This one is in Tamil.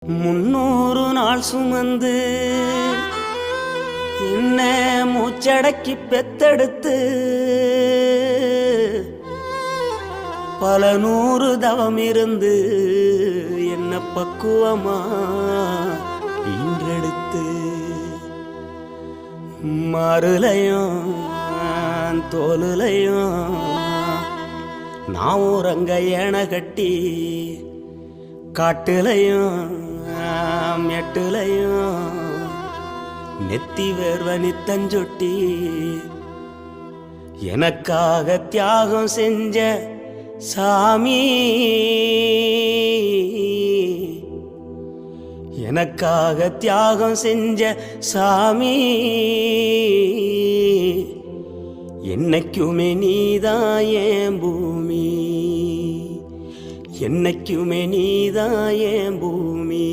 300 நாள் சுமந்து என்ன மூச்சடக்கி பெத்தெடுத்து பல 100 தவம் இருந்து என்ன பக்குவமா இன்றெடுத்து மறுலையும் தோலுலையும் நான் உறங்க ஏன கட்டி காட்டுலையும் மெட்டுலையும் நெத்தி வேர்வ நித்தஞ்சொட்டி எனக்காக தியாகம் செஞ்ச சாமி, எனக்காக தியாகம் செஞ்ச சாமி, என்னைக்குமே நீதான் என் பூமி, என்னைக்குமே நீதான் என் பூமி.